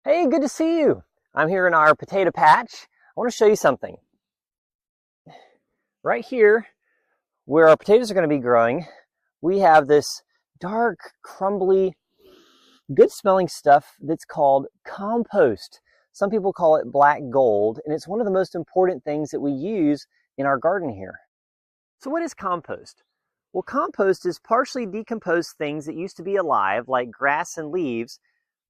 Hey, good to see you. I'm here in our potato patch. I want to show you something. Right here, where our potatoes are going to be growing, we have this dark, crumbly, good-smelling stuff that's called compost. Some people call it black gold, and it's one of the most important things that we use in our garden here. So what is compost? Well, compost is partially decomposed things that used to be alive, like grass and leaves,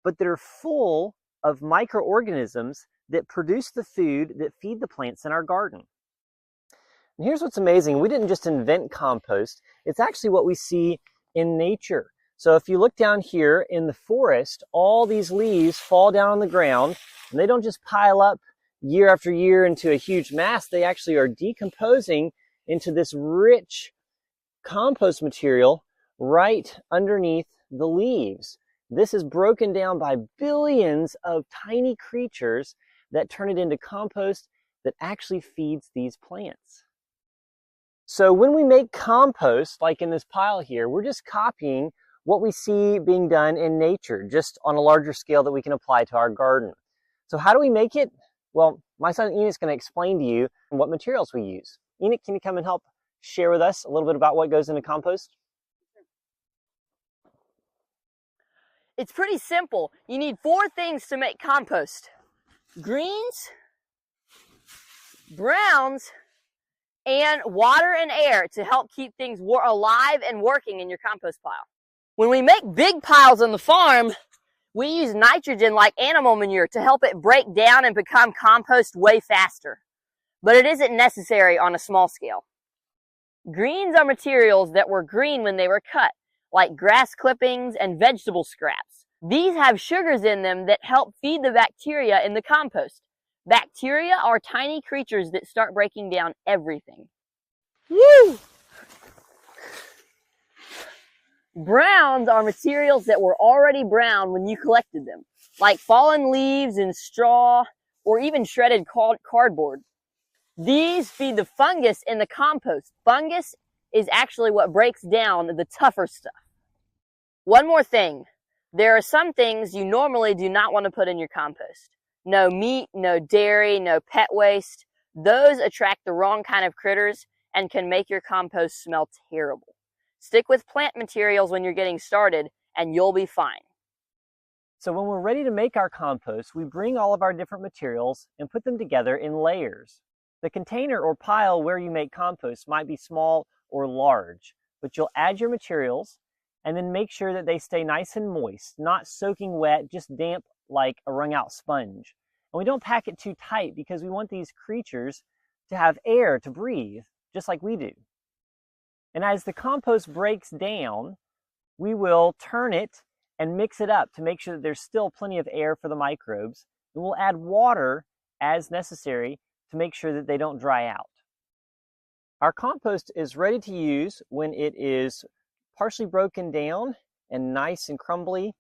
but that are full of microorganisms that produce the food that feed the plants in our garden. And here's what's amazing. We didn't just invent compost. It's actually what we see in nature. So if you look down here in the forest, all these leaves fall down on the ground, and they don't just pile up year after year into a huge mass. They actually are decomposing into this rich compost material right underneath the leaves. This is broken down by billions of tiny creatures that turn it into compost that actually feeds these plants. So when we make compost, like in this pile here, we're just copying what we see being done in nature, just on a larger scale that we can apply to our garden. So how do we make it? Well, my son Enid's going to explain to you what materials we use. Enid, can you come and help share with us a little bit about what goes into compost? It's pretty simple. You need 4 things to make compost: greens, browns, and water and air to help keep things alive and working in your compost pile. When we make big piles on the farm, we use nitrogen like animal manure to help it break down and become compost way faster. But it isn't necessary on a small scale. Greens are materials that were green when they were cut, like grass clippings and vegetable scraps. These have sugars in them that help feed the bacteria in the compost. Bacteria are tiny creatures that start breaking down everything. Woo! Browns are materials that were already brown when you collected them, like fallen leaves and straw, or even shredded cardboard. These feed the fungus in the compost. Fungus is actually what breaks down the tougher stuff. One more thing. There are some things you normally do not want to put in your compost. No meat, no dairy, no pet waste. Those attract the wrong kind of critters and can make your compost smell terrible. Stick with plant materials when you're getting started and you'll be fine. So when we're ready to make our compost, we bring all of our different materials and put them together in layers. The container or pile where you make compost might be small or large, but you'll add your materials and then make sure that they stay nice and moist, not soaking wet, just damp like a wrung out sponge. And we don't pack it too tight because we want these creatures to have air to breathe, just like we do. And as the compost breaks down, we will turn it and mix it up to make sure that there's still plenty of air for the microbes. And we'll add water as necessary to make sure that they don't dry out. Our compost is ready to use when it is partially broken down and nice and crumbly,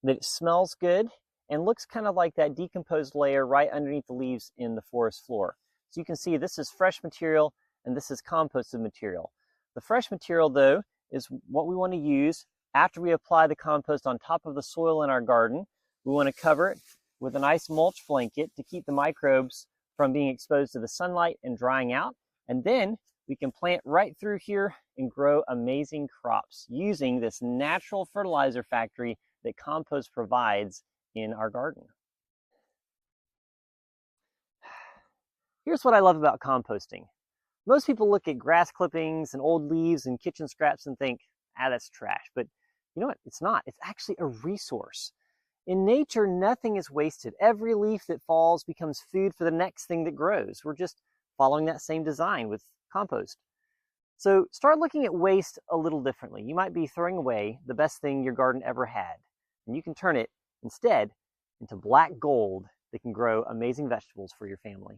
that it smells good and looks kind of like that decomposed layer right underneath the leaves in the forest floor. So you can see this is fresh material and this is composted material. The fresh material, though, is what we want to use after we apply the compost on top of the soil in our garden. We want to cover it with a nice mulch blanket to keep the microbes from being exposed to the sunlight and drying out. And then we can plant right through here and grow amazing crops using this natural fertilizer factory that compost provides in our garden. Here's what I love about composting. Most people look at grass clippings and old leaves and kitchen scraps and think, that's trash. But you know what? It's not. It's actually a resource. In nature, nothing is wasted. Every leaf that falls becomes food for the next thing that grows. We're just following that same design with compost. So start looking at waste a little differently. You might be throwing away the best thing your garden ever had, and you can turn it instead into black gold that can grow amazing vegetables for your family.